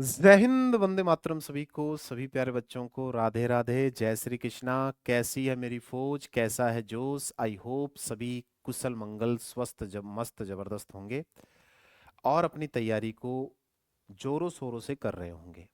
जय हिंद, वंदे मातरम। सभी को, सभी प्यारे बच्चों को राधे राधे, जय श्री कृष्णा। कैसी है मेरी फौज, कैसा है जोश? आई होप सभी कुशल मंगल स्वस्थ जब मस्त जबरदस्त होंगे और अपनी तैयारी को जोरों शोरों से कर रहे होंगे।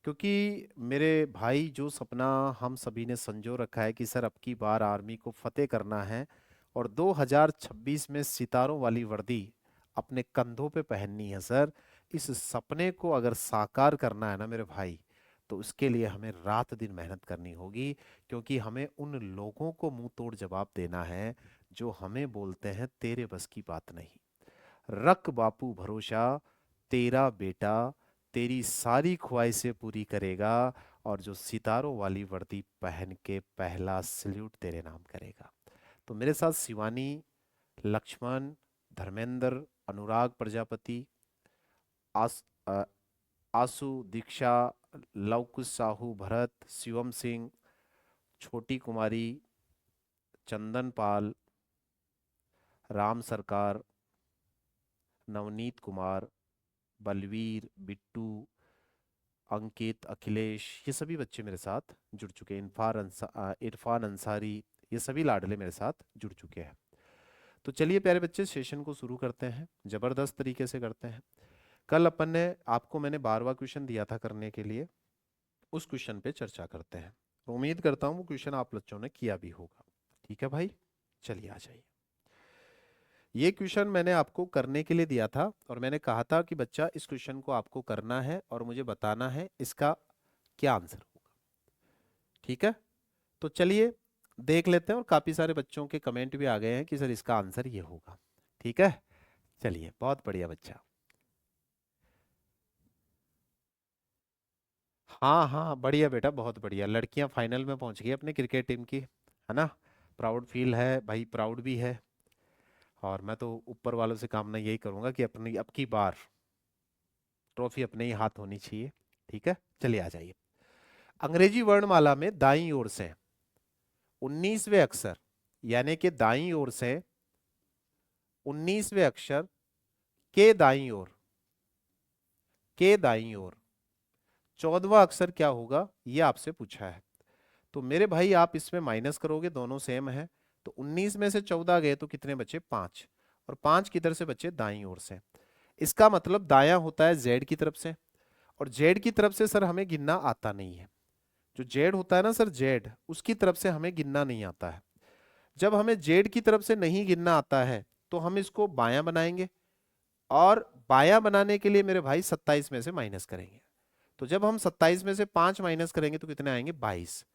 क्योंकि मेरे भाई, जो सपना हम सभी ने संजो रखा है कि सर अब की बार आर्मी को फतेह करना है और 2026 में सितारों वाली वर्दी अपने कंधों पे पहननी है सर। इस सपने को अगर साकार करना है ना मेरे भाई, तो उसके लिए हमें रात दिन मेहनत करनी होगी। क्योंकि हमें उन लोगों को मुंह तोड़ जवाब देना है जो हमें बोलते हैं तेरे बस की बात नहीं। रख बापू भरोसा, तेरा बेटा तेरी सारी ख्वाहिशें पूरी करेगा और जो सितारों वाली वर्दी पहन के पहला सल्यूट तेरे नाम करेगा। तो मेरे साथ शिवानी, लक्ष्मण, धर्मेंद्र, अनुराग प्रजापति, आस, अ, आसु, दीक्षा, लवकुश साहू, भरत, शिवम सिंह, छोटी कुमारी, चंदन पाल, राम सरकार, नवनीत कुमार, बलवीर, बिट्टू, अंकित, अखिलेश, ये सभी बच्चे मेरे साथ जुड़ चुके हैं। इरफान अंसारी, ये सभी लाडले मेरे साथ जुड़ चुके हैं। तो चलिए प्यारे बच्चे, सेशन को शुरू करते हैं, जबरदस्त तरीके से करते हैं। कल अपन ने, आपको मैंने 12वां क्वेश्चन दिया था करने के लिए, उस क्वेश्चन पे चर्चा करते हैं। उम्मीद करता हूँ वो क्वेश्चन आप बच्चों ने किया भी होगा। ठीक है भाई, चलिए आ जाइए। ये क्वेश्चन मैंने आपको करने के लिए दिया था और मैंने कहा था कि बच्चा इस क्वेश्चन को आपको करना है और मुझे बताना है इसका क्या आंसर होगा। ठीक है, तो चलिए देख लेते हैं। और काफी सारे बच्चों के कमेंट भी आ गए हैं कि सर इसका आंसर ये होगा। ठीक है, चलिए, बहुत बढ़िया बच्चा। हाँ हाँ, बढ़िया बेटा, बहुत बढ़िया। लड़कियां फाइनल में पहुंच गई अपने क्रिकेट टीम की, है ना? प्राउड फील है भाई, प्राउड भी है। और मैं तो ऊपर वालों से कामना यही करूंगा कि अपनी अब की बार ट्रॉफी अपने ही हाथ होनी चाहिए। ठीक है, चलिए आ जाइए। अंग्रेजी वर्णमाला में दाईं ओर से 19वें अक्षर, यानी कि दाईं ओर से 19वें अक्षर के दाईं ओर, के दाईं ओर 14वां अक्षर क्या होगा, ये आपसे पूछा है। तो मेरे भाई आप इसमें माइनस करोगे, दोनों सेम है। तो 19 में से 14 गए तो कितने बचे? 5। और 5 किधर से बचे? दाईं ओर से। इसका मतलब दायां होता है जेड की तरफ से, और जेड की तरफ से सर हमें गिनना आता नहीं है। जो जेड होता है ना सर, जेड, उसकी तरफ से हमें गिनना नहीं आता है। जब हमें जेड की तरफ से नहीं गिनना आता है तो हम इसको बायां बनाएंगे, और बायां बनाने के लिए मेरे भाई 27 में से माइनस करेंगे। तो जब हम 27 में से 5 माइनस करेंगे तो कितने आएंगे? 22।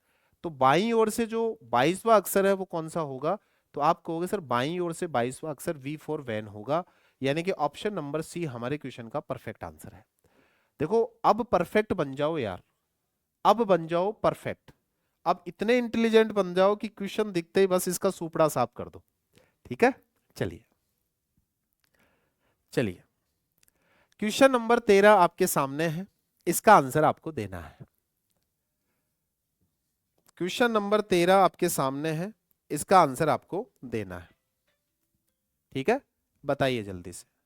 तो बाईं ओर से जो 22वां अक्षर है वो कौन सा होगा? तो आप कहोगे सर बाईं ओर से 22वां अक्षर वी फॉर वैन होगा। यानी कि ऑप्शन नंबर सी हमारे क्वेश्चन का परफेक्ट आंसर है। देखो, अब परफेक्ट बन जाओ यार, अब बन जाओ परफेक्ट। अब इतने इंटेलिजेंट बन जाओ कि क्वेश्चन दिखते ही बस इसका सुपड़ा साफ कर दो। ठीक है, चलिए चलिए। क्वेश्चन नंबर 13 आपके सामने है, इसका आंसर आपको देना है। क्वेश्चन नंबर 13 आपके सामने है, इसका आंसर आपको देना है। ठीक है, बताइए जल्दी से।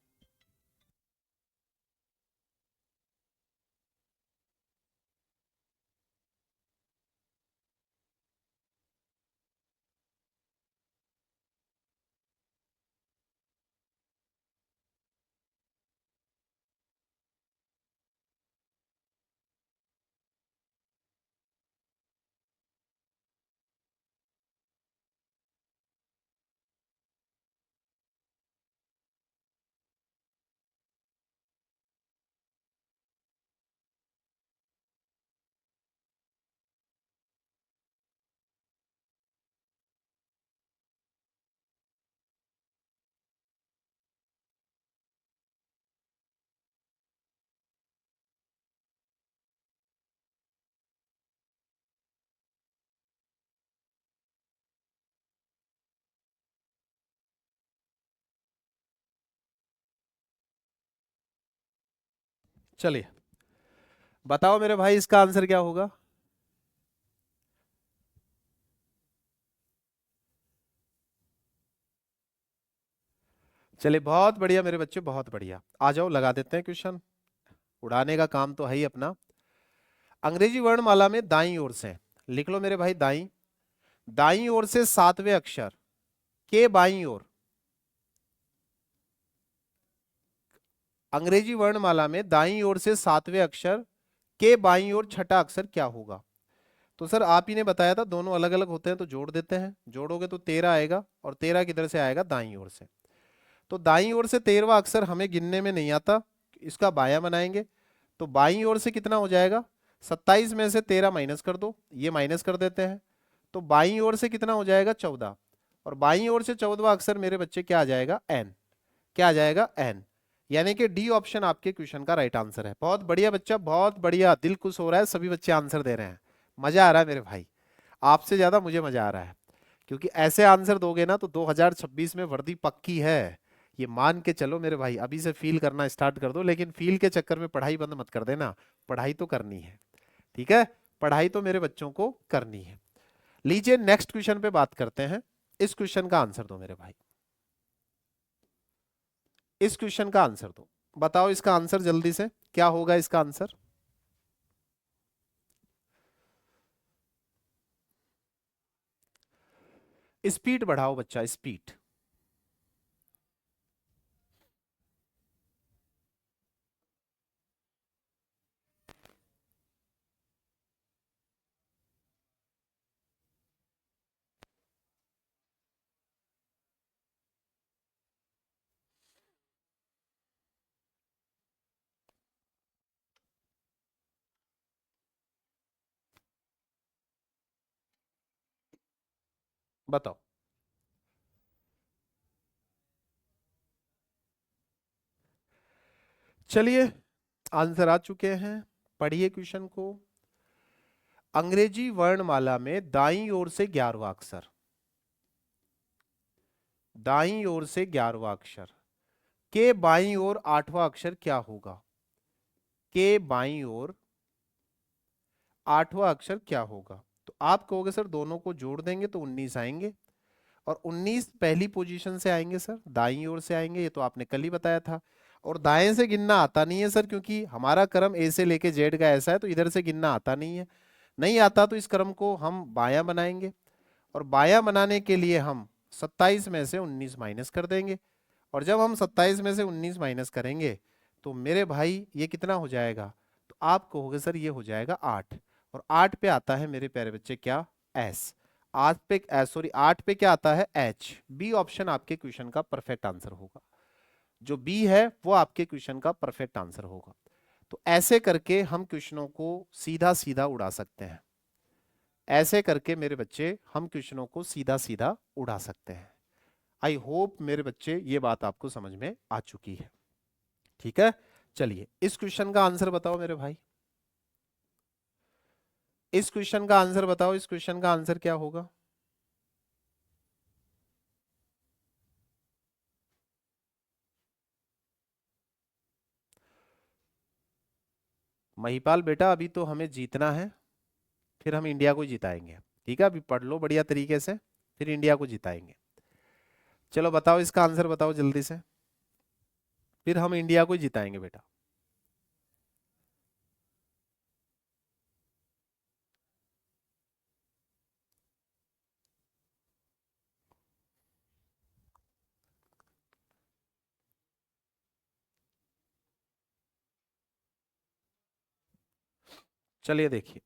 चलिए बताओ मेरे भाई, इसका आंसर क्या होगा? चलिए बहुत बढ़िया मेरे बच्चे, बहुत बढ़िया। आ जाओ, लगा देते हैं क्वेश्चन। उड़ाने का काम तो है ही अपना। अंग्रेजी वर्णमाला में दाईं ओर से, लिख लो मेरे भाई, दाईं, दाईं ओर से सातवें अक्षर के बाईं ओर, अंग्रेजी वर्णमाला में दाईं ओर से सातवें अक्षर के बाईं ओर छठा अक्षर क्या होगा? तो सर आप ही ने बताया था दोनों अलग अलग होते हैं, तो जोड़ देते हैं। जोड़ोगे तो 13 आएगा, और 13 किधर से आएगा? दाईं ओर से। तो दाईं ओर से 13वां अक्षर हमें गिनने में नहीं आता, इसका बायां बनाएंगे। तो बाईं ओर से कितना हो जाएगा? 27 में से 13 माइनस कर दो, ये माइनस कर देते हैं। तो बाईं ओर से कितना हो जाएगा? 14। और बाईं ओर से 14वां अक्षर मेरे बच्चे क्या आ जाएगा? एन। क्या आ जाएगा? एन। यानी कि डी ऑप्शन आपके क्वेश्चन का राइट आंसर है। बहुत बढ़िया बच्चा, बहुत बढ़िया, दिल खुश हो रहा है, सभी बच्चे आंसर दे रहे हैं। मजा आ रहा है मेरे भाई, आपसे ज्यादा मुझे मजा आ रहा है, क्योंकि ऐसे आंसर दोगे ना तो 2026 में वर्दी पक्की है, ये मान के चलो मेरे भाई। अभी से फील करना स्टार्ट कर दो, लेकिन फील के चक्कर में पढ़ाई बंद मत कर देना, पढ़ाई तो करनी है, ठीक है? पढ़ाई तो मेरे बच्चों को करनी है। लीजिए नेक्स्ट क्वेश्चन पे बात करते हैं। इस क्वेश्चन का आंसर दो मेरे भाई, इस क्वेश्चन का आंसर दो। बताओ इसका आंसर जल्दी से, क्या होगा इसका आंसर? स्पीड बढ़ाओ बच्चा, स्पीड। बताओ। चलिए आंसर आ चुके हैं, पढ़िए क्वेश्चन को। अंग्रेजी वर्णमाला में दाईं ओर से 11वां अक्षर, दाईं ओर से 11वां अक्षर के बाईं ओर 8वां अक्षर क्या होगा? के बाईं ओर 8वां अक्षर क्या होगा? तो आप कहोगे सर दोनों को जोड़ देंगे तो 19 आएंगे, और 19 पहली पोजीशन से आएंगे सर, दाईं ओर से आएंगे, ये तो आपने कल ही बताया था। और दाएं से गिनना आता नहीं है सर, क्योंकि हमारा क्रम ए से लेके जेड का ऐसा है, तो इधर से गिनना आता नहीं है। नहीं आता तो इस क्रम को हम बायां बनाएंगे, और बायां बनाने के लिए हम 27 में से 19 माइनस कर देंगे। और जब हम 27 में से 19 माइनस करेंगे तो मेरे भाई ये कितना हो जाएगा? तो आप कहोगे सर ये हो जाएगा 8। और 8 पे आता है मेरे प्यारे बच्चे क्या? एस। 8 पे, सॉरी 8 पे क्या आता है? एच। बी ऑप्शन आपके क्वेश्चन का परफेक्ट आंसर होगा, जो बी है वो आपके क्वेश्चन का परफेक्ट आंसर होगा। तो ऐसे करके हम क्वेश्चनों को सीधा सीधा उड़ा सकते हैं, ऐसे करके मेरे बच्चे हम क्वेश्चनों को सीधा सीधा उड़ा सकते हैं। आई होप मेरे बच्चे ये बात आपको समझ में आ चुकी है, ठीक है? चलिए इस क्वेश्चन का आंसर बताओ मेरे भाई, इस क्वेश्चन का आंसर बताओ, इस क्वेश्चन का आंसर क्या होगा? महिपाल बेटा अभी तो हमें जीतना है, फिर हम इंडिया को जिताएंगे, ठीक है? अभी पढ़ लो बढ़िया तरीके से, फिर इंडिया को जिताएंगे। चलो बताओ इसका आंसर बताओ जल्दी से, फिर हम इंडिया को जिताएंगे बेटा। चलिए देखिए,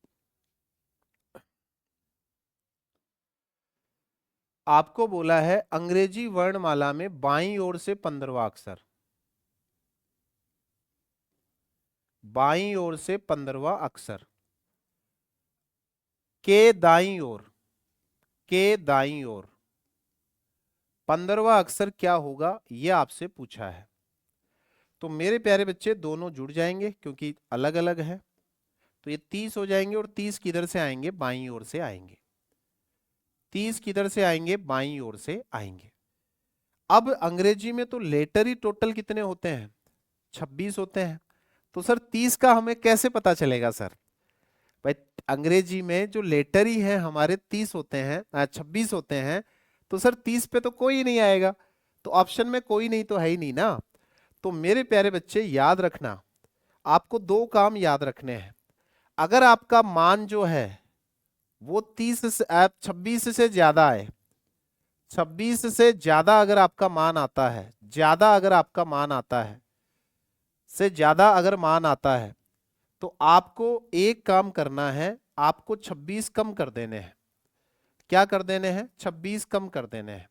आपको बोला है अंग्रेजी वर्णमाला में बाईं ओर से 15वां अक्षर, बाईं ओर से 15वां अक्षर के दाईं ओर, के दाईं ओर 15वां अक्षर क्या होगा, ये आपसे पूछा है। तो मेरे प्यारे बच्चे दोनों जुड़ जाएंगे क्योंकि अलग अलग है, तो ये 30 हो जाएंगे, और 30 किधर से आएंगे? बाईं ओर से आएंगे। 30 किधर से आएंगे? बाईं ओर से आएंगे। अब अंग्रेजी में तो लेटर ही टोटल कितने होते हैं? 26 होते हैं। तो सर 30 का हमें कैसे पता चलेगा सर? भाई अंग्रेजी में जो लेटर ही है हमारे 30 होते हैं, 26 होते हैं, तो सर 30 पे तो कोई नहीं आएगा, तो ऑप्शन में कोई नहीं तो है ही नहीं ना। तो मेरे प्यारे बच्चे याद रखना, आपको दो काम याद रखने हैं। अगर आपका मान जो है वो 26 से ज्यादा है, 26 से ज्यादा अगर आपका मान आता है, ज्यादा अगर आपका मान आता है, से ज्यादा अगर मान आता है, तो आपको एक काम करना है, आपको 26 कम कर देने हैं। क्या कर देने हैं? 26 कम कर देने हैं।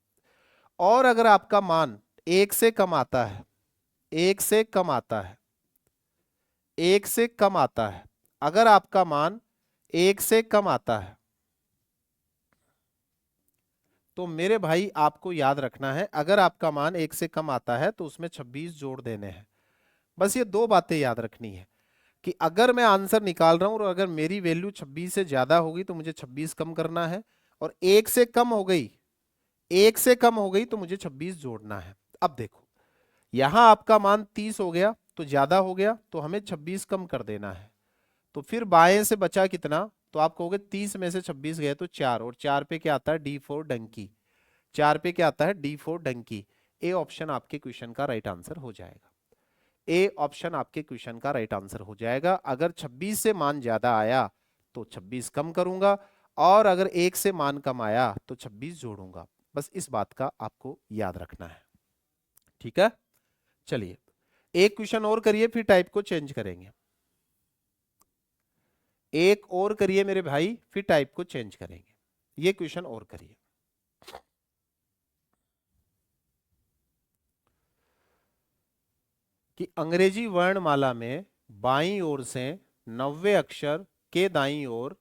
और अगर आपका मान एक से कम आता है, एक से कम आता है, एक से कम आता है, अगर आपका मान एक से कम आता है, तो मेरे भाई आपको याद रखना है, अगर आपका मान एक से कम आता है तो उसमें 26 जोड़ देने हैं। बस ये दो बातें याद रखनी है कि अगर मैं आंसर निकाल रहा हूं और अगर मेरी वैल्यू 26 से ज्यादा होगी तो मुझे 26 कम करना है, और एक से कम हो गई, एक से कम हो गई तो मुझे 26 जोड़ना है। अब देखो, यहां आपका मान 30 हो गया तो ज्यादा हो गया, तो हमें 26 कम कर देना है। तो फिर बाएं से बचा कितना? तो आप कहोगे 30 में से 26 गए तो 4, और 4 पे क्या आता है? D4 डंकी। 4 पे क्या आता है? D4 डंकी। ए ऑप्शन आपके क्वेश्चन का राइट आंसर हो जाएगा। ए ऑप्शन आपके क्वेश्चन का राइट आंसर हो जाएगा। अगर 26 से मान ज्यादा आया तो 26 कम करूंगा, और अगर एक से मान कम आया तो 26 जोड़ूंगा। बस इस बात का आपको याद रखना है, ठीक है। चलिए एक क्वेश्चन और करिए, फिर टाइप को चेंज करेंगे। एक और करिए मेरे भाई, फिर टाइप को चेंज करेंगे। ये क्वेश्चन और करिए। कि अंग्रेजी वर्णमाला में बाईं ओर से 90वें अक्षर के दाईं ओर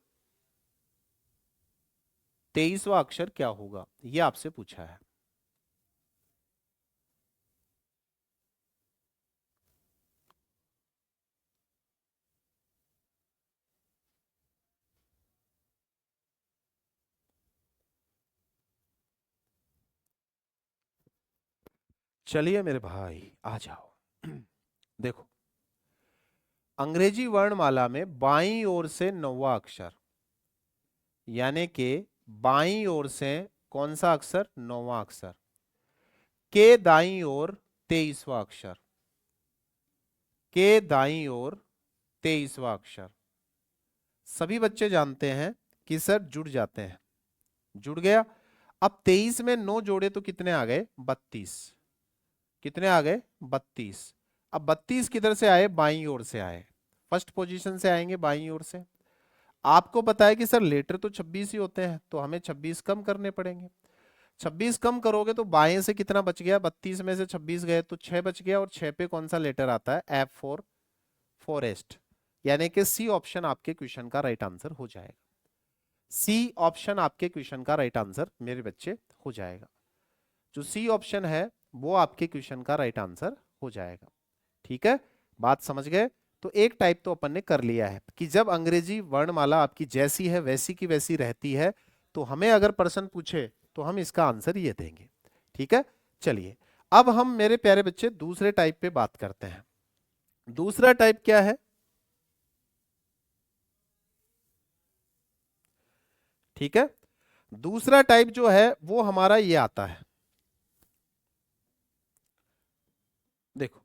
23वां अक्षर क्या होगा, ये आपसे पूछा है। चलिए मेरे भाई आ जाओ। देखो, अंग्रेजी वर्णमाला में बाईं ओर से 9वां अक्षर, यानी कि बाईं ओर से कौन सा अक्षर? 9वां अक्षर, के दाईं ओर 23वां अक्षर, के दाईं ओर 23वां अक्षर। सभी बच्चे जानते हैं कि सर जुड़ जाते हैं, जुड़ गया। अब 23 में 9 जोड़े तो कितने आ गए? 32। कितने आ गए? 32। अब 32 किधर से आए? बाईं ओर से आए, फर्स्ट पोजीशन से आएंगे बाईं ओर से। आपको पता है कि सर लेटर तो 26 ही होते हैं, तो हमें 26 कम करने पड़ेंगे। 26 कम करोगे तो बाएं से कितना बच गया? 32 में से 26 गए तो 6 बच गया, और 6 पे कौन सा लेटर आता है? F4, forest. यानी कि सी ऑप्शन आपके क्वेश्चन का राइट आंसर हो जाएगा। सी ऑप्शन आपके क्वेश्चन का राइट आंसर मेरे बच्चे हो जाएगा। जो सी ऑप्शन है वो आपके क्वेश्चन का राइट आंसर हो जाएगा, ठीक है। बात समझ गए? तो एक टाइप तो अपन ने कर लिया है कि जब अंग्रेजी वर्णमाला आपकी जैसी है वैसी की वैसी रहती है, तो हमें अगर प्रश्न पूछे तो हम इसका आंसर ये देंगे, ठीक है। चलिए अब हम मेरे प्यारे बच्चे दूसरे टाइप पे बात करते हैं। दूसरा टाइप क्या है? ठीक है, दूसरा टाइप जो है वो हमारा ये आता है। देखो,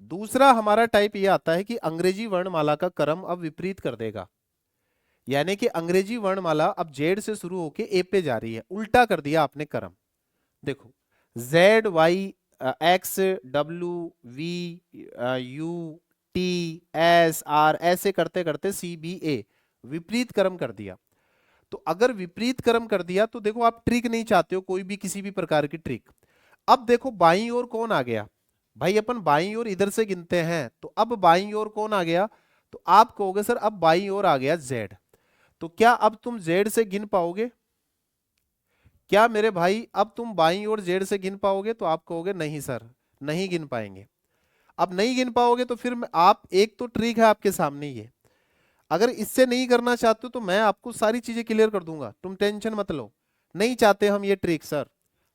दूसरा हमारा टाइप ये आता है कि अंग्रेजी वर्णमाला का क्रम अब विपरीत कर देगा, यानी कि अंग्रेजी वर्णमाला अब जेड से शुरू होके ए पे जा रही है, उल्टा कर दिया आपने क्रम। देखो, Z Y X W V U T S R, ऐसे करते करते सी बी ए, विपरीत क्रम कर दिया। तो अगर विपरीत क्रम कर दिया तो देखो, आप ट्रिक नहीं चाहते हो, कोई भी किसी भी प्रकार की ट्रिक। अब देखो बाईं ओर कौन आ गया? भाई अपन बाईं ओर इधर से गिनते हैं, तो अब बाईं ओर कौन आ गया? तो आप कहोगे सर अब बाईं ओर आ गया जेड। तो क्या अब तुम जेड से गिन पाओगे? क्या मेरे भाई अब तुम बाईं ओर जेड से गिन पाओगे? तो आप कहोगे नहीं सर, नहीं गिन पाएंगे। अब नहीं गिन पाओगे तो फिर आप, एक तो ट्रिक है आपके सामने ये, अगर इससे नहीं करना चाहते हो तो मैं आपको सारी चीजें क्लियर कर दूंगा, तुम टेंशन मत लो। नहीं चाहते हम ये ट्रिक सर,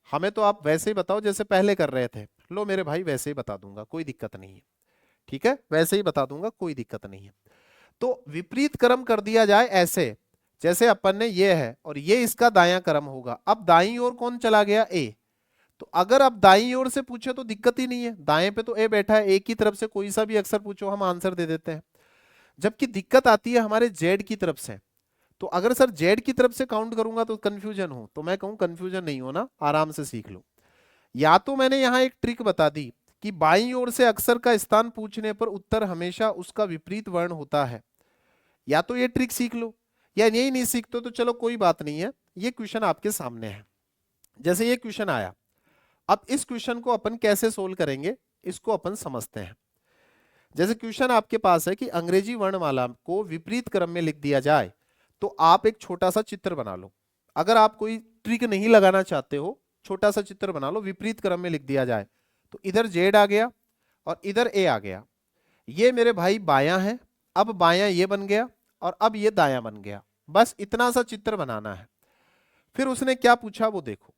हमें तो आप वैसे ही बताओ जैसे पहले कर रहे थे। लो मेरे भाई वैसे ही बता दूंगा, कोई दिक्कत नहीं है, ठीक है, वैसे ही बता दूंगा, कोई दिक्कत नहीं है। तो विपरीत क्रम कर दिया जाए ऐसे, जैसे अपन ने ये है और ये इसका दायां क्रम होगा। अब दाईं ओर कौन चला गया? ए। तो अगर आप दाईं ओर से पूछे तो दिक्कत ही नहीं है, दाएं पे तो ए बैठा है, एक की तरफ से कोई सा भी अक्षर पूछो हम आंसर दे देते हैं। जबकि दिक्कत आती है हमारे जेड की तरफ से। तो अगर सर जेड की तरफ से काउंट करूंगा तो कंफ्यूजन हो, तो मैं कहूं कंफ्यूजन नहीं होना, आराम से सीख लो। या तो मैंने यहां एक ट्रिक बता दी कि बाईं ओर से अक्षर का स्थान पूछने पर उत्तर हमेशा उसका विपरीत वर्ण होता है, या तो ये ट्रिक सीख लो, या यही नहीं सीखते तो चलो कोई बात नहीं है, ये क्वेश्चन आपके सामने है। जैसे ये क्वेश्चन आया, अब इस क्वेश्चन को अपन कैसे सोल्व करेंगे, इसको अपन समझते हैं। जैसे क्वेश्चन आपके पास है कि अंग्रेजी वर्णमाला को विपरीत क्रम में लिख दिया जाए, तो आप एक छोटा सा चित्र बना लो। अगर आप कोई ट्रिक नहीं लगाना चाहते हो, छोटा सा चित्र बना लो, विपरीत क्रम में लिख दिया जाए, तो इधर जेड आ गया और इधर ए आ गया। ये मेरे भाई बायां है, अब बायां ये बन गया और अब ये दायां बन गया। बस इतना सा चित्र बनाना है। फिर उसने क्या पूछा वो देखो।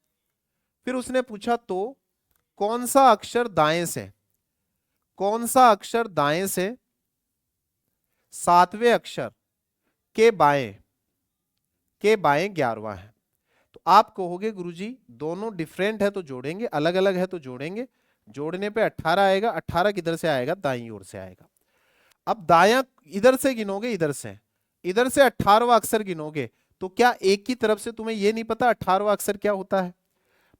फिर उसने पूछा तो कौन सा अक्षर दाएं से, कौन सा अक्षर दाएं से सातवें अक्षर के बाएं, के बाएं 11वां है। तो आप कहोगे गुरुजी दोनों डिफरेंट है तो जोड़ेंगे, अलग अलग है तो जोड़ेंगे। जोड़ने पे 18 आएगा, 18 किधर से आएगा, दाईं ओर से आएगा। अब दायां इधर से गिनोगे, इधर से 18वां अक्षर गिनोगे, तो क्या एक की तरफ से तुम्हें ये नहीं पता 18वां अक्षर क्या होता है?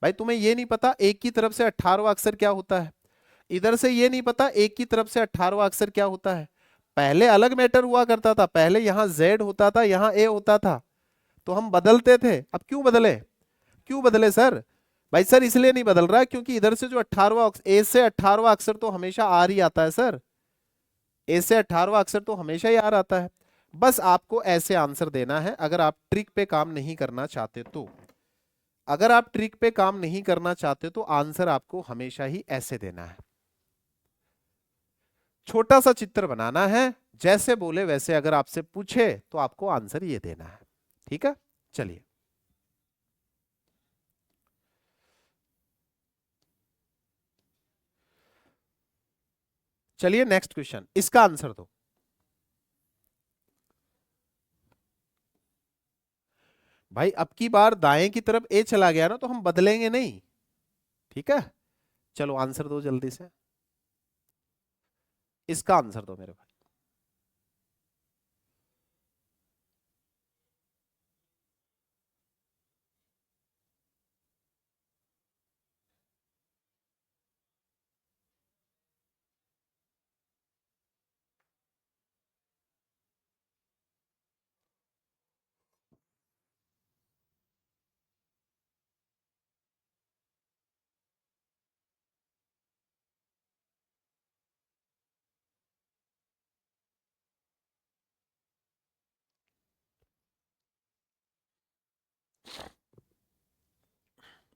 भाई तुम्हें ये नहीं पता एक की तरफ से 18वां अक्षर क्या होता है? इधर से ये नहीं पता एक की तरफ से 18वां अक्षर क्या होता है? पहले अलग मैटर हुआ करता था, पहले यहां जेड होता था, यहां ए होता था, तो हम बदलते थे। अब क्यों बदले, क्यों बदले सर? भाई सर इसलिए नहीं बदल रहा क्योंकि इधर से जो 18वां, ए से 18वां अक्षर तो हमेशा आर ही आता है सर, ए से 18वां अक्षर तो हमेशा ही आर आता है। बस आपको ऐसे आंसर देना है अगर आप ट्रिक पे काम नहीं करना चाहते तो। अगर आप ट्रिक पे काम नहीं करना चाहते तो आंसर आपको हमेशा ही ऐसे देना है। छोटा सा चित्र बनाना है, जैसे बोले वैसे अगर आपसे पूछे तो आपको आंसर ये देना है। ठीक है, चलिए। चलिए नेक्स्ट क्वेश्चन, इसका आंसर दो। भाई अब की बार दाएं की तरफ ए चला गया ना तो हम बदलेंगे नहीं। ठीक है, चलो आंसर दो जल्दी से, इसका आंसर दो मेरे भाई।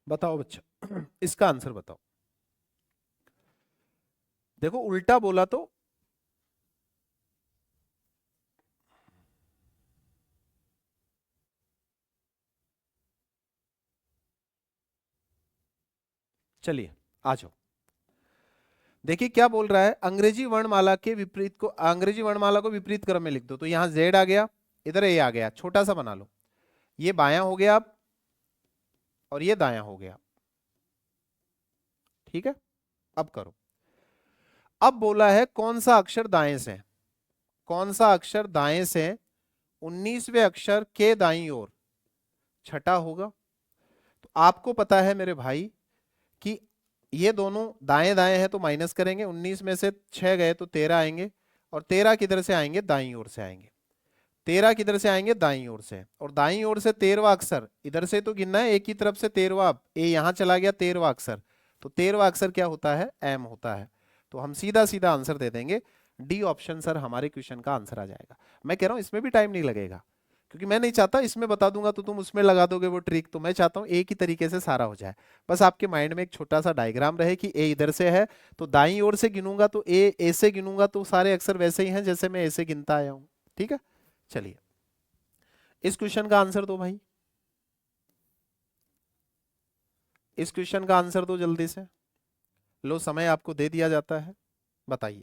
बताओ बच्चा, इसका आंसर बताओ। देखो उल्टा बोला तो, चलिए आ जाओ। देखिए क्या बोल रहा है, अंग्रेजी वर्णमाला के विपरीत को, अंग्रेजी वर्णमाला को विपरीत क्रम में लिख दो। तो यहां जेड आ गया, इधर ए आ गया, छोटा सा बना लो। ये बायां हो गया अब, और ये दायां हो गया। ठीक है, अब करो। अब बोला है कौन सा अक्षर दाएं से, कौन सा अक्षर दाएं से 19वें अक्षर के दाईं ओर छठा होगा। तो आपको पता है मेरे भाई कि ये दोनों दाएं दाएं हैं तो माइनस करेंगे, 19 में से 6 गए तो 13 आएंगे, और 13 किधर से आएंगे, दाईं ओर से आएंगे। 13 किधर से आएंगे, दाईं ओर से, और दाईं ओर से 13वां अक्षर इधर से तो गिनना है, एक ही तरफ से 13वां, ए यहां चला गया 13वां अक्षर, तो 13वां अक्षर क्या होता है, एम होता है। तो हम सीधा सीधा आंसर दे देंगे, डी ऑप्शन सर हमारे क्वेश्चन का आंसर आ जाएगा। मैं कह रहा हूं इसमें भी टाइम नहीं लगेगा, क्योंकि मैं नहीं चाहता इसमें बता दूंगा तो तुम उसमें लगा दोगे वो ट्रिक, तो मैं चाहता हूं एक ही तरीके से सारा हो जाए। बस आपके माइंड में एक छोटा सा डायग्राम रहे कि ए इधर से है, तो दाईं ओर से गिनूंगा तो ए से गिनूंगा तो सारे अक्षर वैसे ही हैं जैसे मैं ए से गिनता आया हूं। ठीक है, चलिए इस क्वेश्चन का आंसर दो भाई, इस क्वेश्चन का आंसर दो जल्दी से। लो समय आपको दे दिया जाता है, बताइए।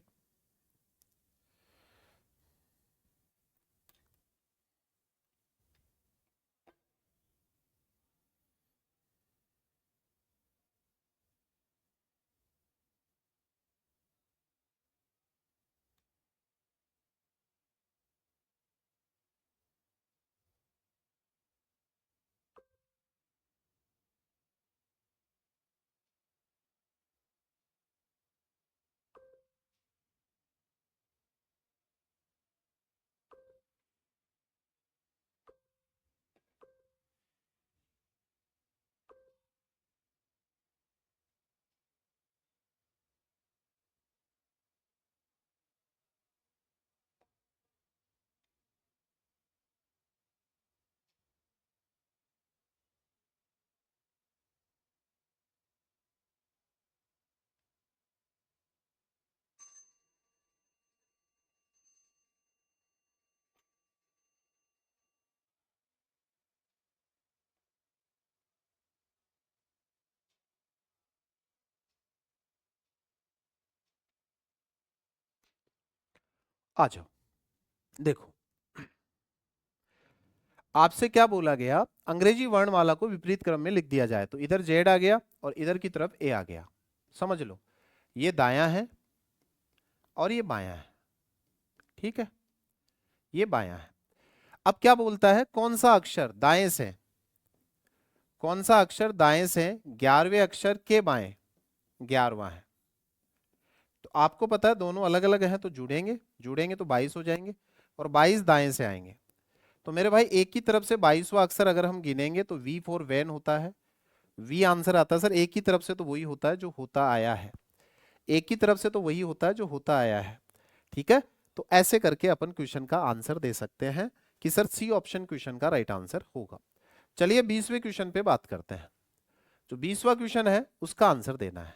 आ जाओ, देखो आपसे क्या बोला गया, अंग्रेजी वर्णमाला को विपरीत क्रम में लिख दिया जाए। तो इधर जेड आ गया और इधर की तरफ ए आ गया। समझ लो, ये दायां है और ये बायां है, ठीक है, ये बायां है। अब क्या बोलता है, कौन सा अक्षर दाएं से, कौन सा अक्षर दाएं से 11वें अक्षर के बाएं 11वां है। तो आपको पता है दोनों अलग अलग हैं, तो जुड़ेंगे, जुड़ेंगे तो 22 हो जाएंगे और 22 दाएं से आएंगे। तो मेरे भाई एक की तरफ से 22वां अक्षर अगर हम गिनेंगे तो वी फॉर वैन होता है, वी आंसर आता है। सर एक की तरफ से तो वही होता है जो होता आया है, एक की तरफ से तो वही होता है जो होता आया है, ठीक है। तो ऐसे करके अपन क्वेश्चन का आंसर दे सकते हैं कि सर सी ऑप्शन क्वेश्चन का राइट आंसर होगा। चलिए 20वें क्वेश्चन पे बात करते हैं। जो 20वां क्वेश्चन है उसका आंसर देना है,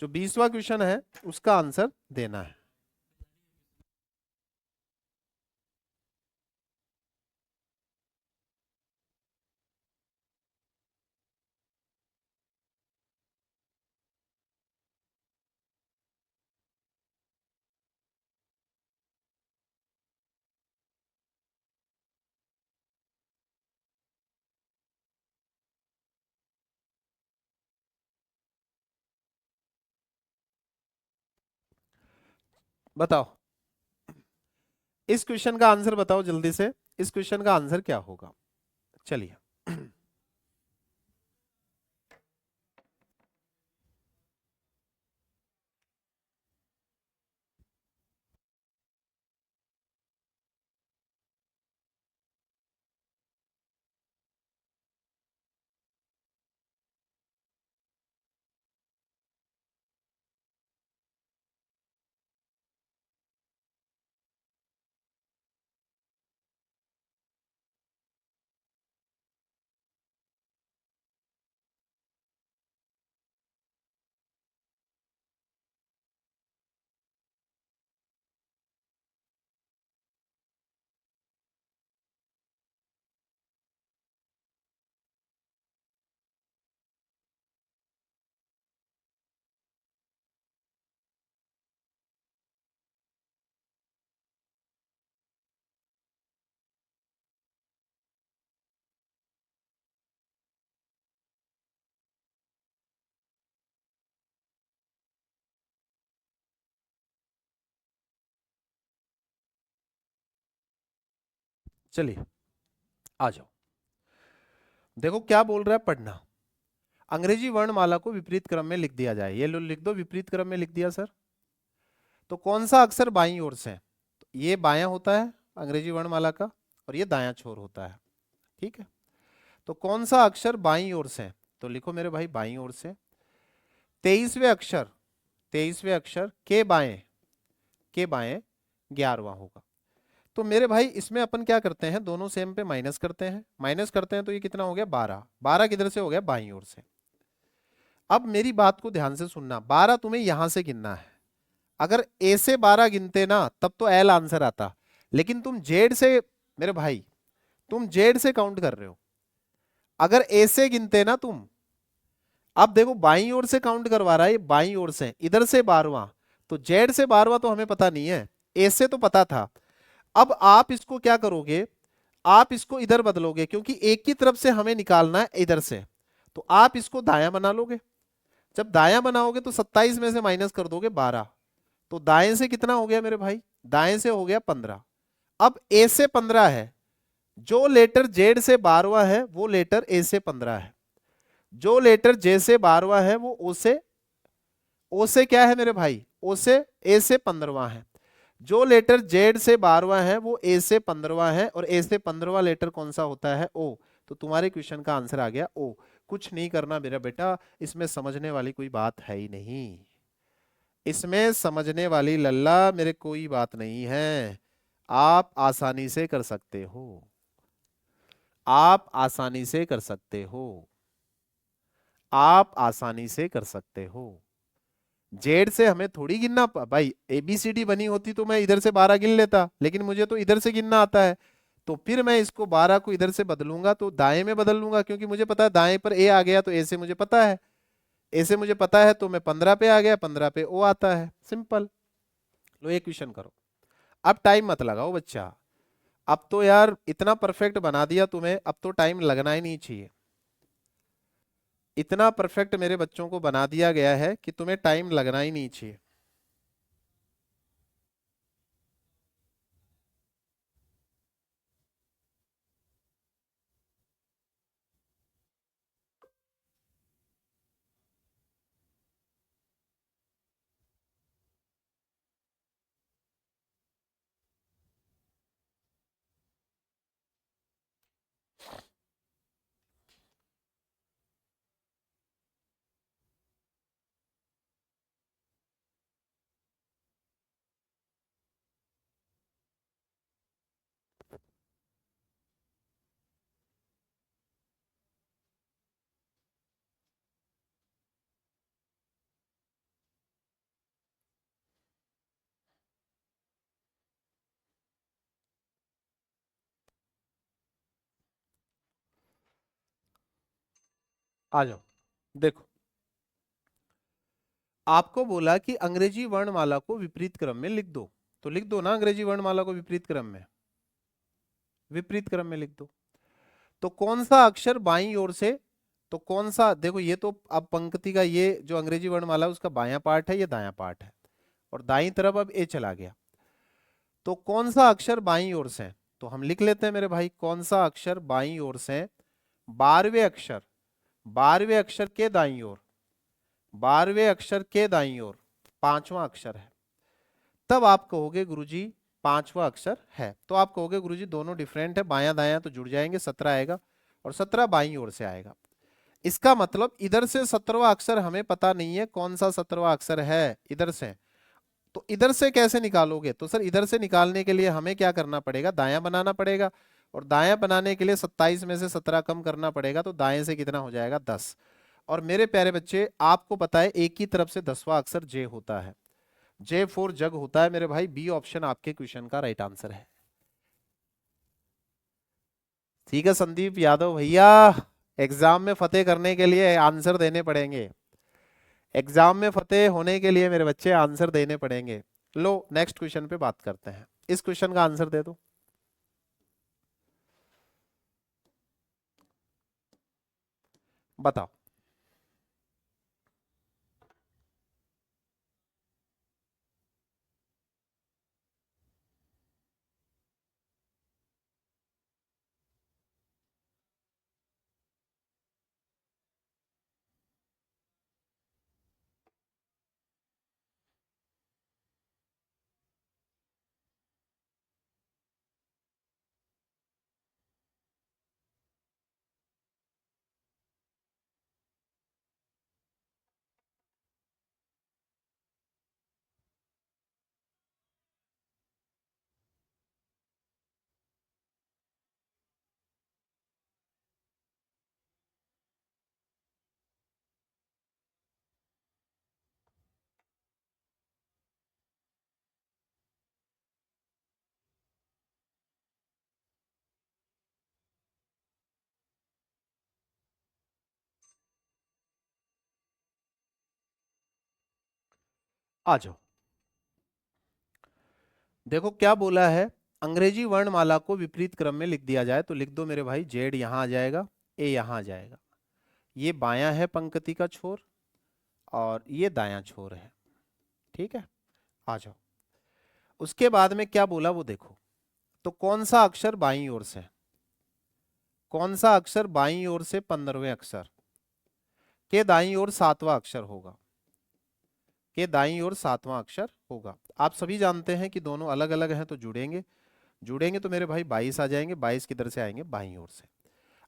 जो 20वां क्वेश्चन है उसका आंसर देना है। बताओ इस क्वेश्चन का आंसर, बताओ जल्दी से, इस क्वेश्चन का आंसर क्या होगा। चलिए चलिए आ जाओ, देखो क्या बोल रहा है, पढ़ना। अंग्रेजी वर्णमाला को विपरीत क्रम में लिख दिया जाए, ये लो लिख दो, विपरीत क्रम में लिख दिया सर। तो कौन सा अक्षर बाईं ओर से है, तो ये बायां होता है अंग्रेजी वर्णमाला का और ये दायां छोर होता है, ठीक है। तो कौन सा अक्षर बाईं ओर से है, तो लिखो मेरे भाई बाईं ओर से। 23वें अक्षर, 23वें अक्षर के बाएं, के बाएं 11वां होगा। तो मेरे भाई इसमें अपन क्या करते हैं, दोनों सेम पे माइनस करते हैं, माइनस करते हैं तो ये कितना हो गया 12, 12 किधर से हो गया बाईं ओर से। अब मेरी बात को ध्यान से सुनना, 12 तुम्हें यहां से गिनना है। अगर ए से 12 गिनते ना तब तो एल आंसर आता, लेकिन तुम जेड से, मेरे भाई तुम जेड से काउंट कर रहे हो। अगर ए से गिनते ना तुम, अब देखो बाईं ओर से काउंट करवा रहा है, बाईं ओर से, इधर से 12वां, तो जेड से 12वां तो हमें पता नहीं है, ए से तो पता था। अब आप इसको क्या करोगे, आप इसको इधर बदलोगे, क्योंकि एक की तरफ से हमें निकालना है इधर से, तो आप इसको दायां बना लोगे। जब दायां बनाओगे तो 27 में से माइनस कर दोगे 12, तो दाएं से कितना हो गया मेरे भाई, दाएं से हो गया 15। अब ए से 15 है, जो लेटर जेड से 12वां है वो लेटर ए से 15 है, जो लेटर जे से 12वां है वो ओ से क्या है मेरे भाई, ओ से ए से 15वां है। जो लेटर जेड से 12वां है वो ए से 15वां है, और ए से 15वां लेटर कौन सा होता है, ओ। तो तुम्हारे क्वेश्चन का आंसर आ गया ओ। कुछ नहीं करना मेरा बेटा, इसमें समझने वाली कोई बात है ही नहीं, इसमें समझने वाली लल्ला मेरे कोई बात नहीं है। आप आसानी से कर सकते हो, आप आसानी से कर सकते हो, आप आसानी से कर सकते हो। जेड से हमें थोड़ी गिनना भाई, एबीसीडी बनी होती तो मैं इधर से 12 गिन लेता, लेकिन मुझे तो इधर से गिनना आता है। तो फिर मैं इसको 12 को इधर से बदलूंगा तो दाएं में बदल लूंगा, क्योंकि मुझे पता है दाएं पर ए आ गया तो ए से मुझे पता है, ए से मुझे पता है तो मैं 15 पे आ गया, 15 पे ओ आता है, सिंपल। लो ये क्वेश्चन करो। अब टाइम मत लगाओ बच्चा, अब तो यार इतना परफेक्ट बना दिया तुम्हें, अब तो टाइम लगना ही नहीं चाहिए। इतना परफेक्ट मेरे बच्चों को बना दिया गया है कि तुम्हें टाइम लगना ही नहीं चाहिए। आ जाओ, देखो आपको बोला कि अंग्रेजी वर्णमाला को विपरीत क्रम में लिख दो, तो लिख दो ना अंग्रेजी वर्णमाला को विपरीत क्रम में, विपरीत क्रम में लिख दो। तो कौन सा अक्षर बाईं ओर से, तो कौन सा, देखो ये तो अब पंक्ति का ये जो अंग्रेजी वर्णमाला है उसका बायां पार्ट है, ये दायां पार्ट है, और दाईं तरफ अब ए चला गया। तो कौन सा अक्षर बाईं ओर से, तो हम लिख लेते हैं मेरे भाई, कौन सा अक्षर बाईं ओर से, 12वें अक्षर, 12वें अक्षर के दाईं ओर, 12वें अक्षर के दाईं ओर पांचवा अक्षर है। तब आप कहोगे गुरुजी पांचवा अक्षर है, तो आप कहोगे गुरुजी दोनों डिफरेंट है, बायां दायां तो जुड़ जाएंगे, 17 आएगा, और 17 बाईं ओर से आएगा। इसका मतलब इधर से 17वां अक्षर हमें पता नहीं है कौन सा 17वां अक्षर है इधर से, तो इधर से कैसे निकालोगे, तो सर इधर से निकालने के लिए हमें क्या करना पड़ेगा, दायां बनाना पड़ेगा, और दायां बनाने के लिए 27 में से 17 कम करना पड़ेगा, तो दाएं से कितना हो जाएगा 10। और मेरे प्यारे बच्चे आपको पता है एक ही तरफ से 10वां अक्षर जे होता है, जे फोर जग होता है मेरे भाई, बी ऑप्शन आपके क्वेश्चन का राइट आंसर है। ठीक है संदीप यादव भैया, एग्जाम में फतेह करने के लिए आंसर देने पड़ेंगे, एग्जाम में फतेह होने के लिए मेरे बच्चे आंसर देने पड़ेंगे। लो नेक्स्ट क्वेश्चन पे बात करते हैं, इस क्वेश्चन का आंसर दे दो, बताओ। आ जाओ, देखो क्या बोला है, अंग्रेजी वर्णमाला को विपरीत क्रम में लिख दिया जाए, तो लिख दो मेरे भाई, जेड यहां आ जाएगा, ए यहां आ जाएगा, ये बायां है पंक्ति का छोर, और ये दायां छोर है, ठीक है। आ जाओ, उसके बाद में क्या बोला वो देखो, तो कौन सा अक्षर बाईं ओर से, कौन सा अक्षर बाईं ओर से 15वें अक्षर के दाईं ओर 7वां अक्षर होगा, के दाईं ओर 7वां अक्षर होगा। आप सभी जानते हैं कि दोनों अलग अलग हैं, तो जुड़ेंगे, जुड़ेंगे तो मेरे भाई 22 आ जाएंगे, 22 किधर से आएंगे, बाईं ओर से।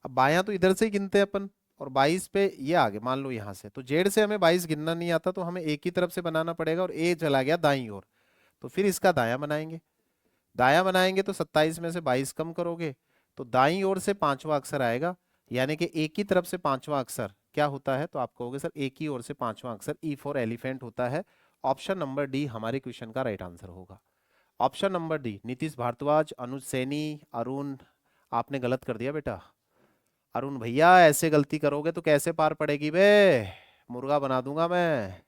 अब बायां तो इधर से ही गिनते हैं अपन, और 22 पे ये आगे मान लो यहाँ से, तो जेड से हमें 22 गिनना नहीं आता, तो हमें एक ही तरफ से बनाना पड़ेगा, और ए चला गया दाईं ओर, तो फिर इसका दायां बनाएंगे, दायां बनाएंगे तो 27 में से 22 कम करोगे, तो दाईं ओर से पांचवा अक्षर आएगा, यानी कि एक ही तरफ से पांचवा अक्षर क्या होता है, तो आप कहोगे सर एक ही ओर से पांचवा अक्षर ई फॉर एलिफेंट होता है। ऑप्शन नंबर डी हमारे क्वेश्चन का राइट आंसर होगा, option number D. Nitish Bharadwaj, Anuj Saini, Arun, आपने गलत कर दिया बेटा, अरुण भैया ऐसे गलती करोगे तो कैसे पार पड़ेगी बे, मुर्गा बना दूंगा मैं,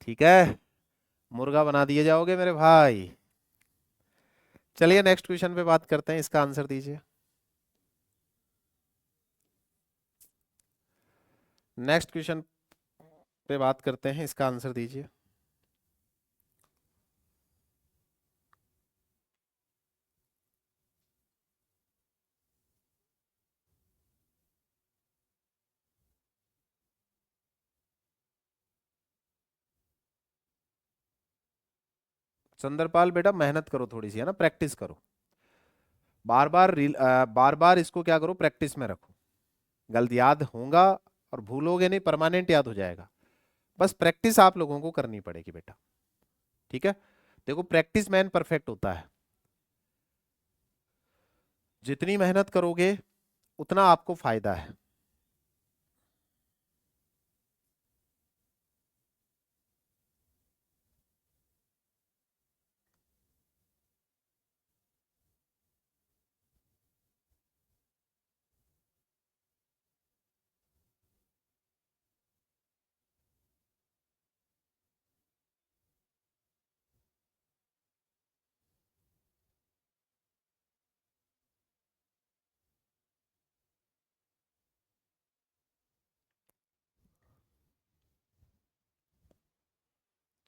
ठीक है। मुर्गा बना दिए जाओगे मेरे भाई। चलिए नेक्स्ट क्वेश्चन पे बात करते हैं, इसका आंसर दीजिए। नेक्स्ट क्वेश्चन पे बात करते हैं, इसका आंसर दीजिए। चंद्रपाल बेटा मेहनत करो थोड़ी सी, है ना, प्रैक्टिस करो। बार बार बार बार इसको क्या करो, प्रैक्टिस में रखो। गलत याद होगा और भूलोगे नहीं, परमानेंट याद हो जाएगा। बस प्रैक्टिस आप लोगों को करनी पड़ेगी बेटा। ठीक है। देखो प्रैक्टिस मैन परफेक्ट होता है। जितनी मेहनत करोगे उतना आपको फायदा है।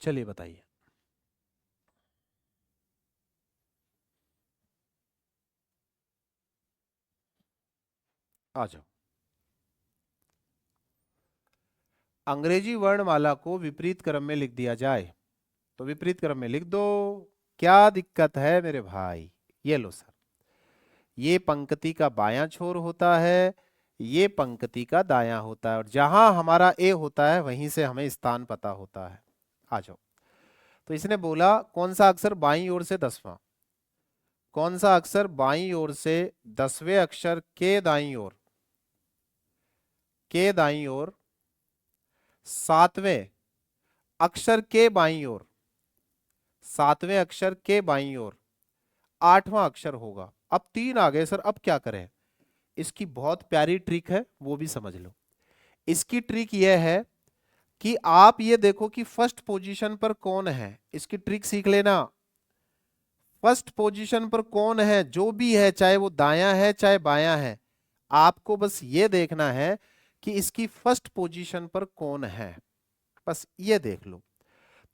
चलिए बताइए। आ जाओ। अंग्रेजी वर्णमाला को विपरीत क्रम में लिख दिया जाए, तो विपरीत क्रम में लिख दो। क्या दिक्कत है मेरे भाई? ये लो सर, ये पंक्ति का बायां छोर होता है, ये पंक्ति का दायां होता है, और जहां हमारा ए होता है वहीं से हमें स्थान पता होता है। आ जाओ। तो इसने बोला कौन सा अक्षर बाईं ओर से 10वां, कौन सा अक्षर बाईं ओर से 10वें अक्षर के दाईं ओर, के दाईं ओर 7वें अक्षर के बाईं ओर, 7वें अक्षर के बाईं ओर 8वां अक्षर होगा। अब 3 आ गए सर, अब क्या करें? इसकी बहुत प्यारी ट्रिक है, वो भी समझ लो। इसकी ट्रिक यह है कि आप ये देखो कि फर्स्ट पोजीशन पर कौन है, इसकी ट्रिक सीख लेना। फर्स्ट पोजीशन पर कौन है, जो भी है, चाहे वो दायां है चाहे बायां है, आपको बस ये देखना है कि इसकी फर्स्ट पोजीशन पर कौन है। बस ये देख लो।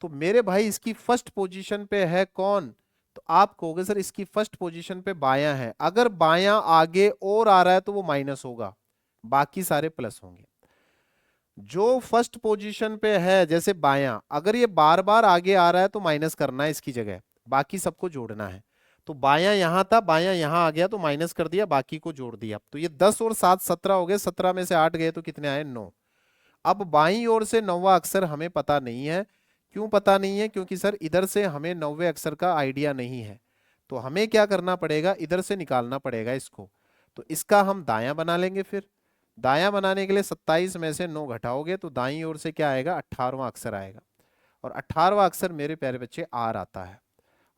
तो मेरे भाई इसकी फर्स्ट पोजीशन पे है कौन? तो आप कहोगे सर इसकी फर्स्ट पोजीशन पे बायां है। अगर बायां आगे और आ रहा है तो वो माइनस होगा, बाकी सारे प्लस होंगे। जो फर्स्ट पोजीशन पे है जैसे बायां, अगर ये बार बार आगे आ रहा है तो माइनस करना है इसकी जगह, बाकी सबको जोड़ना है। तो बायां यहां था, बायां यहां आ गया तो माइनस कर दिया, बाकी को जोड़ दिया। तो ये 10 और 7 17 हो गए, 17 में से 8 गए तो कितने आए? 9। अब बाईं ओर से 9वां अक्षर हमें पता नहीं है। क्यों पता नहीं है? क्योंकि सर इधर से हमें 9वें अक्षर का आइडिया नहीं है। तो हमें क्या करना पड़ेगा, इधर से निकालना पड़ेगा इसको। तो इसका हम दायां बना लेंगे। फिर दायां बनाने के लिए 27 में से 9 घटाओगे तो दाईं ओर से क्या आएगा? 18वां अक्षर आएगा। और 18वां अक्षर मेरे प्यारे बच्चे आर आता है।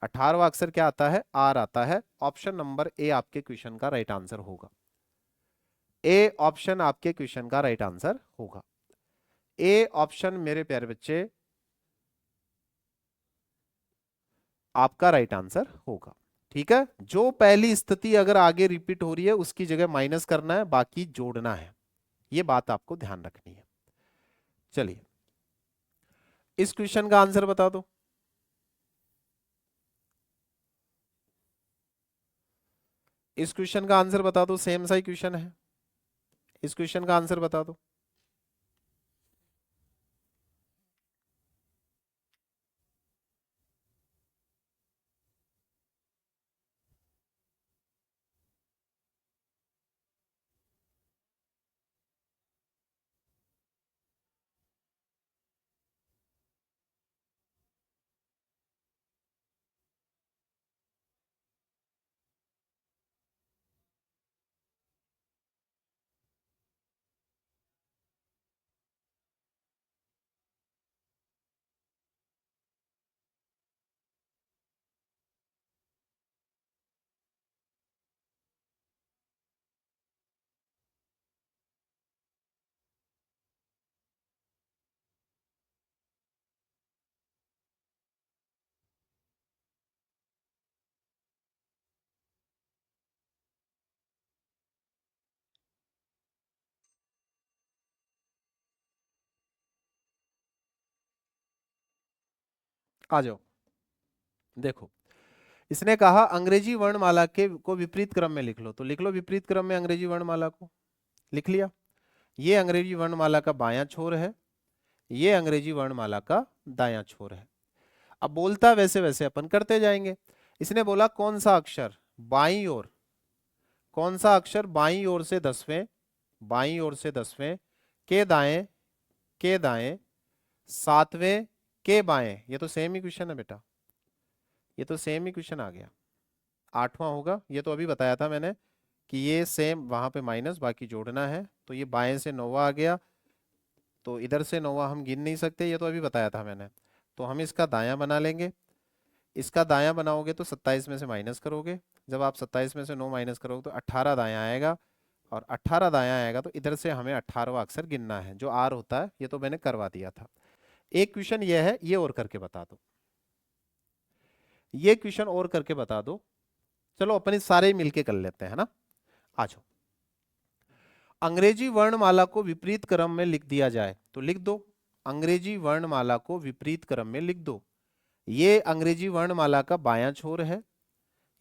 18वां अक्षर क्या आता है? आर आता है। ऑप्शन नंबर ए आपके क्वेश्चन का राइट आंसर होगा। ए ऑप्शन आपके क्वेश्चन का राइट आंसर होगा। ए ऑप्शन मेरे प्यारे बच्चे आपका राइट आंसर होगा। ठीक है। जो पहली स्थिति अगर आगे रिपीट हो रही है उसकी जगह माइनस करना है, बाकी जोड़ना है। ये बात आपको ध्यान रखनी है। चलिए इस क्वेश्चन का आंसर बता दो। इस क्वेश्चन का आंसर बता दो, सेम सा ही क्वेश्चन है। इस क्वेश्चन का आंसर बता दो। आ जाओ। देखो, इसने कहा अंग्रेजी वर्णमाला के को विपरीत क्रम में लिख लो, तो लिख लो विपरीत क्रम में अंग्रेजी वर्णमाला को। लिख लिया। ये अंग्रेजी वर्णमाला का बायां छोर है, ये अंग्रेजी वर्णमाला का दायां छोर है। अब बोलता वैसे वैसे अपन करते जाएंगे। इसने बोला कौन सा अक्षर बाईं ओर, कौन सा अक्षर बाईं ओर से 10वें, बाईं ओर से 10वें के दाएं 7वें के बाएं, ये तो सेम ही क्वेश्चन है बेटा, ये तो सेम ही क्वेश्चन आ गया। 8वां होगा, ये तो अभी बताया था मैंने कि ये सेम, वहां पे माइनस बाकी जोड़ना है, तो ये बाएं से 9वां आ गया, तो इधर से 9वां हम गिन नहीं सकते, ये तो अभी बताया था मैंने। तो हम इसका दायां बना लेंगे। इसका दायां बनाओगे तो 27 में से माइनस करोगे, जब आप 27 में से 9 माइनस करोगे तो 18 दायां आएगा, और 18 दायां आएगा तो इधर से हमें 18वां अक्षर गिनना है, जो आर होता है, ये तो मैंने करवा दिया था। एक क्वेश्चन ये है, ये और करके बता दो, ये क्वेश्चन और करके बता दो। चलो अपन इस सारे मिलके कर लेते हैं ना। आ जाओ। अंग्रेजी वर्णमाला को विपरीत क्रम में लिख दिया जाए तो लिख दो, अंग्रेजी वर्णमाला को विपरीत क्रम में लिख दो। ये अंग्रेजी वर्णमाला का बायां छोर है,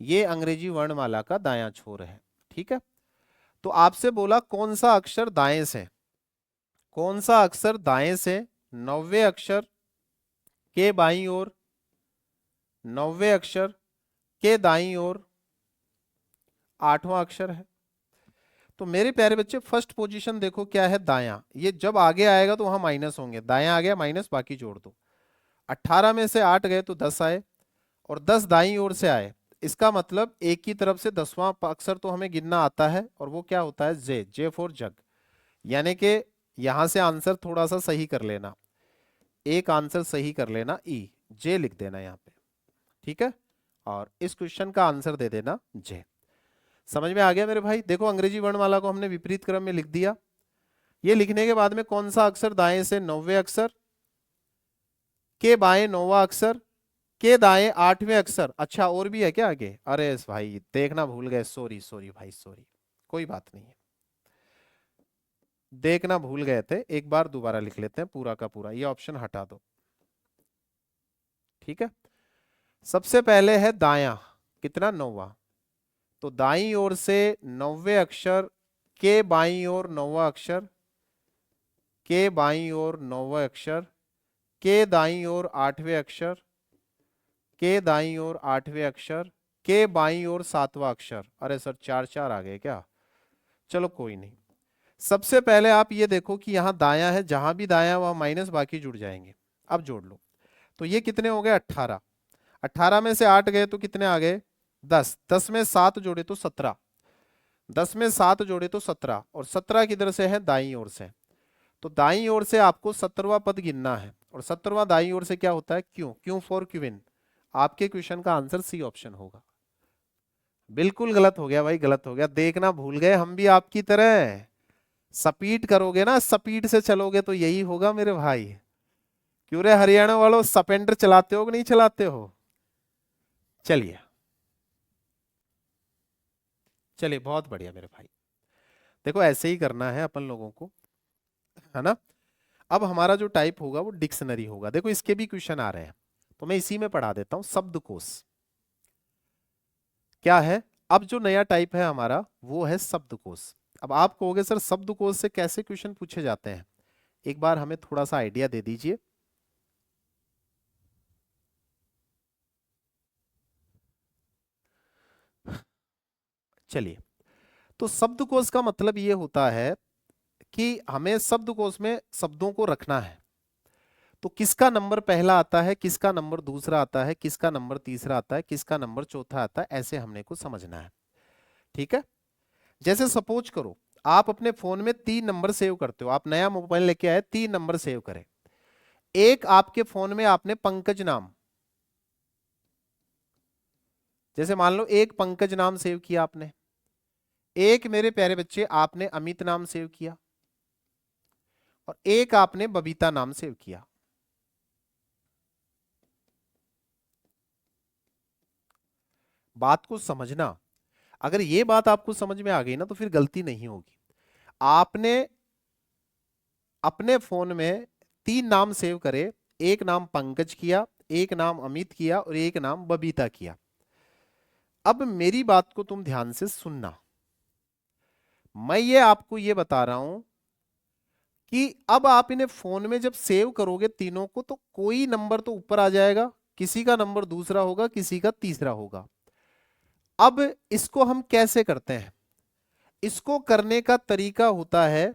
ये अंग्रेजी वर्णमाला का दायां छोर है, ठीक है। तो आपसे बोला कौन सा अक्षर दाएं से, कौन सा अक्षर दाएं से 9वें अक्षर के बाईं ओर, 9वें अक्षर के दाईं ओर 8वां अक्षर है। तो मेरे प्यारे बच्चे फर्स्ट पोजीशन देखो क्या है, दायां। ये जब आगे आएगा तो वहां माइनस होंगे, दायां आ गया माइनस, बाकी जोड़ दो। 18 में से 8 गए तो 10 आए, और 10 दाईं ओर से आए, इसका मतलब एक की तरफ से 10वां अक्षर तो हमें गिनना आता है, और वो क्या होता है, जे, जे फॉर जग। यानी कि यहां से आंसर थोड़ा सा सही कर लेना, एक आंसर सही कर लेना, ई, जे लिख देना यहाँ पे, ठीक है। और इस क्वेश्चन का आंसर दे देना जे। समझ में आ गया मेरे भाई। देखो अंग्रेजी वर्णमाला को हमने विपरीत क्रम में लिख दिया। ये लिखने के बाद में कौन सा अक्षर दाएं से 9वें अक्षर, के बाएं 9वां अक्षर, के दाएं 8वें अक्षर। अच्छा और भी है क्या आगे? अरे भाई देखना भूल गए, सॉरी सॉरी भाई सॉरी, कोई बात नहीं है, देखना भूल गए थे, एक बार दोबारा लिख लेते हैं पूरा का पूरा, ये ऑप्शन हटा दो, ठीक है। सबसे पहले है दायां, कितना, 9वां, तो दाईं ओर से 9वें अक्षर, के बाईं ओर 9वां अक्षर, के बाईं ओर 9वां अक्षर, के दाईं ओर 8वें अक्षर, के दाईं ओर 8वें अक्षर, के बाईं ओर 7वां अक्षर। अरे सर 4 4 आ गए क्या? चलो कोई नहीं। सबसे पहले आप ये देखो कि यहां दायां है, जहां भी दायां वहां माइनस, बाकी जुड़ जाएंगे। अब जोड़ लो, तो ये कितने हो गए, 18। 18 में से 8 गए तो कितने आ गए, 10। 10 में 7 जोड़े तो 17, 10 में 7 जोड़े तो 17, और 17 किधर से है, दाईं ओर से। तो दाईं ओर से आपको 17वां पद गिनना है, और 17वां दाईं ओर से क्या होता है, क्यों, क्यों फॉर क्विन। आपके क्वेश्चन का आंसर सी ऑप्शन होगा। बिल्कुल गलत हो गया भाई, गलत हो गया, देखना भूल गए हम भी आपकी तरह। स्पीड करोगे ना, स्पीड से चलोगे तो यही होगा मेरे भाई। क्यों रे हरियाणा वालों, स्पेंडर चलाते हो कि नहीं चलाते हो? चलिए चलिए, बहुत बढ़िया मेरे भाई। देखो ऐसे ही करना है अपन लोगों को, है ना। अब हमारा जो टाइप होगा वो डिक्शनरी होगा। देखो इसके भी क्वेश्चन आ रहे हैं, तो मैं इसी में पढ़ा देता हूं। शब्दकोश क्या है? अब जो नया टाइप है हमारा वो है शब्दकोश। अब आप कहोगे सर शब्दकोश से कैसे क्वेश्चन पूछे जाते हैं, एक बार हमें थोड़ा सा आइडिया दे दीजिए। चलिए, तो शब्दकोश का मतलब ये होता है कि हमें शब्दकोश में शब्दों को रखना है। तो किसका नंबर पहला आता है, किसका नंबर दूसरा आता है, किसका नंबर तीसरा आता है, किसका नंबर चौथा आता है, ऐसे हमने को समझना है, ठीक है। जैसे सपोज करो आप अपने फोन में 3 नंबर सेव करते हो, आप नया मोबाइल लेके आए, 3 नंबर सेव करें। एक आपके फोन में आपने पंकज नाम, जैसे मान लो एक पंकज नाम सेव किया आपने, एक मेरे प्यारे बच्चे आपने अमित नाम सेव किया, और एक आपने बबीता नाम सेव किया। बात को समझना, अगर ये बात आपको समझ में आ गई ना तो फिर गलती नहीं होगी। आपने अपने फोन में 3 नाम सेव करे, एक नाम पंकज किया, एक नाम अमित किया और एक नाम बबीता किया। अब मेरी बात को तुम ध्यान से सुनना। मैं ये आपको ये बता रहा हूं कि अब आप इन्हें फोन में जब सेव करोगे तीनों को, तो कोई नंबर तो ऊपर आ जाएगा, किसी का नंबर दूसरा होगा, किसी का तीसरा होगा। अब इसको हम कैसे करते हैं? इसको करने का तरीका होता है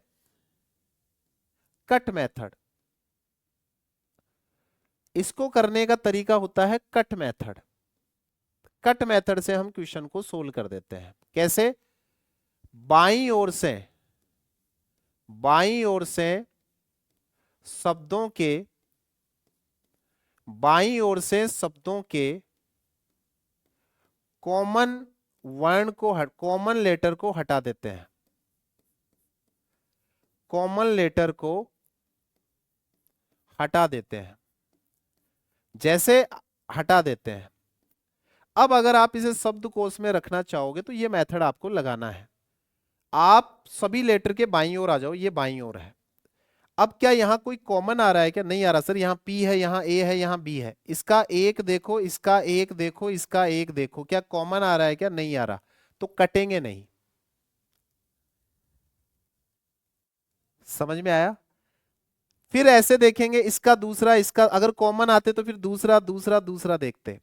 कट मेथड। इसको करने का तरीका होता है कट मेथड। कट मेथड से हम क्वेश्चन को सोल्व कर देते हैं। कैसे? बाईं ओर से, बाईं ओर से शब्दों के, बाईं ओर से शब्दों के कॉमन वर्ण को, कॉमन लेटर को हटा देते हैं। कॉमन लेटर को हटा देते हैं, जैसे हटा देते हैं। अब अगर आप इसे शब्दकोश में रखना चाहोगे तो ये मेथड आपको लगाना है। आप सभी लेटर के बाईं ओर आ जाओ, ये बाईं ओर है। अब क्या यहां कोई कॉमन आ रहा है क्या? नहीं आ रहा सर। यहां P है, यहां A है, यहां B है। इसका एक देखो, इसका एक देखो, इसका एक देखो, क्या कॉमन आ रहा है क्या? नहीं आ रहा, तो कटेंगे नहीं। समझ में आया? फिर ऐसे देखेंगे, इसका दूसरा, इसका अगर कॉमन आते तो फिर दूसरा दूसरा दूसरा देखते,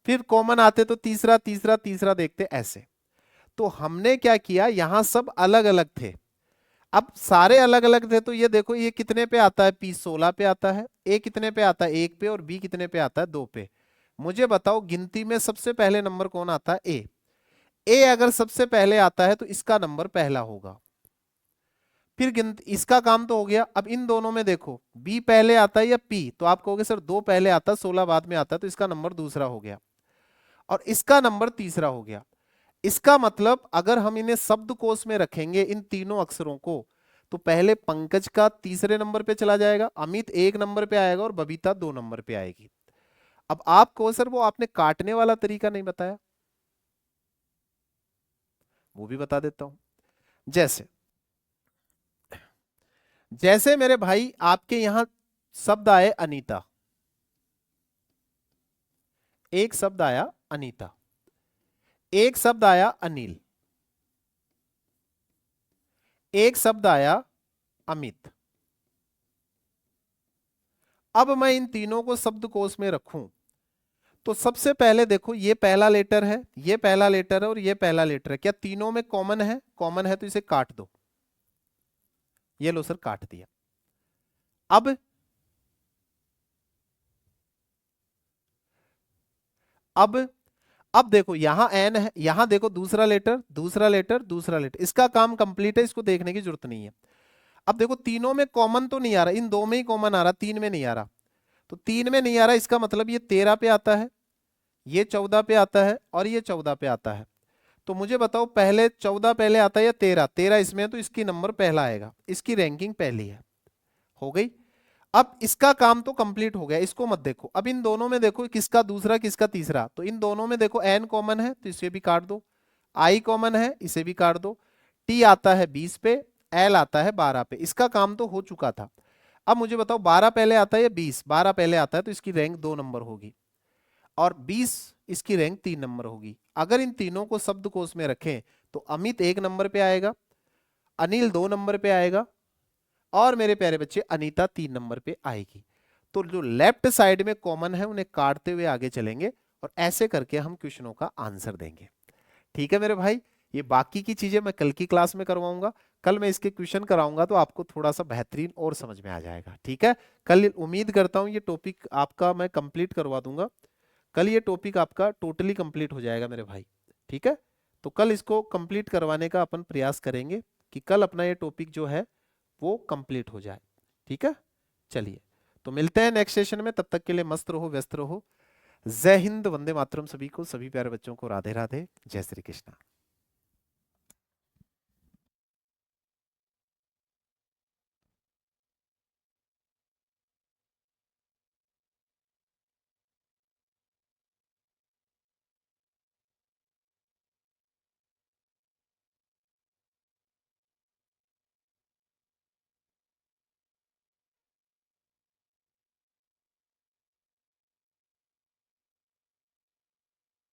फिर कॉमन आते तो तीसरा तीसरा तीसरा देखते, ऐसे। तो हमने क्या किया, यहां सब अलग अलग थे। अब सारे अलग अलग थे तो ये देखो, ये कितने पे आता है? P 16 पे आता है। A कितने पे आता है? 1 पे। और B कितने पे आता है? 2 पे। मुझे बताओ गिनती में सबसे पहले नंबर कौन आता है? A। A अगर सबसे पहले आता है तो इसका नंबर पहला होगा। फिर गिनती, इसका काम तो हो गया। अब इन दोनों में देखो, B पहले आता है या P? तो आप कहोगे सर 2 पहले आता है, 16 बाद में आता है, तो इसका नंबर दूसरा हो गया और इसका नंबर तीसरा हो गया। इसका मतलब अगर हम इन्हें शब्दकोश में रखेंगे इन तीनों अक्षरों को, तो पहले पंकज का तीसरे नंबर पे चला जाएगा, अमित 1 नंबर पे आएगा और बबीता 2 नंबर पे आएगी। अब आप कहो सर वो आपने काटने वाला तरीका नहीं बताया। वो भी बता देता हूं। जैसे जैसे मेरे भाई आपके यहां शब्द आए अनीता, एक शब्द आया अनीता, एक शब्द आया अनिल, एक शब्द आया अमित। अब मैं इन तीनों को शब्दकोश में रखूं तो सबसे पहले देखो, ये पहला लेटर है, ये पहला लेटर है और ये पहला लेटर है। क्या तीनों में कॉमन है? कॉमन है तो इसे काट दो। ये लो सर, काट दिया। अब अब अब देखो, यहां एन है, यहां देखो दूसरा लेटर, दूसरा लेटर, दूसरा लेटर, इसका काम कंप्लीट है, इसको देखने की जरूरत नहीं है। अब देखो तीनों में कॉमन तो नहीं आ रहा, इन दो में ही कॉमन आ रहा, तीन में नहीं आ रहा। तो तीन में नहीं आ रहा, इसका मतलब ये 13 पे आता है, ये 14 पे आता है और ये 14 पे आता है। तो मुझे बताओ पहले 14 पहले आता है या 13? 13 इसमें है तो इसकी नंबर पहला आएगा, इसकी रैंकिंग पहली है। हो गई। अब इसका काम तो कंप्लीट हो गया, इसको मत देखो। अब इन दोनों में देखो किसका दूसरा किसका तीसरा, तो इन दोनों में देखो एन कॉमन है तो इसे भी काट दो, आई कॉमन है इसे भी काट दो, टी आता है 20 पे, एल आता है 12 पे, इसका काम तो हो चुका था। अब मुझे बताओ 12 पहले आता है या 20? 12 पहले आता है तो इसकी रैंक 2 नंबर होगी और 20 इसकी रैंक 3 नंबर होगी। अगर इन तीनों को शब्दकोश में रखें तो अमित 1 नंबर पे आएगा, अनिल 2 नंबर पे आएगा और मेरे प्यारे बच्चे अनीता 3 नंबर पे आएगी। तो जो लेफ्ट साइड में कॉमन है उन्हें काटते हुए आगे चलेंगे और ऐसे करके हम क्वेश्चनों का आंसर देंगे। ठीक है मेरे भाई, ये बाकी की चीजें मैं कल की क्लास में करवाऊंगा। कल मैं इसके क्वेश्चन कराऊंगा तो आपको थोड़ा सा बेहतरीन और समझ में आ जाएगा। ठीक है, कल उम्मीद करता हूं ये टॉपिक आपका मैं कंप्लीट करवा दूंगा। कल ये टॉपिक आपका टोटली कंप्लीट हो जाएगा मेरे भाई। ठीक है, तो कल इसको कंप्लीट करवाने का अपन प्रयास करेंगे कि कल अपना ये टॉपिक जो है वो कंप्लीट हो जाए। ठीक है, चलिए तो मिलते हैं नेक्स्ट सेशन में। तब तक के लिए मस्त रहो, व्यस्त रहो। जय हिंद, वंदे मातरम। सभी को, सभी प्यारे बच्चों को राधे राधे, जय श्री कृष्णा।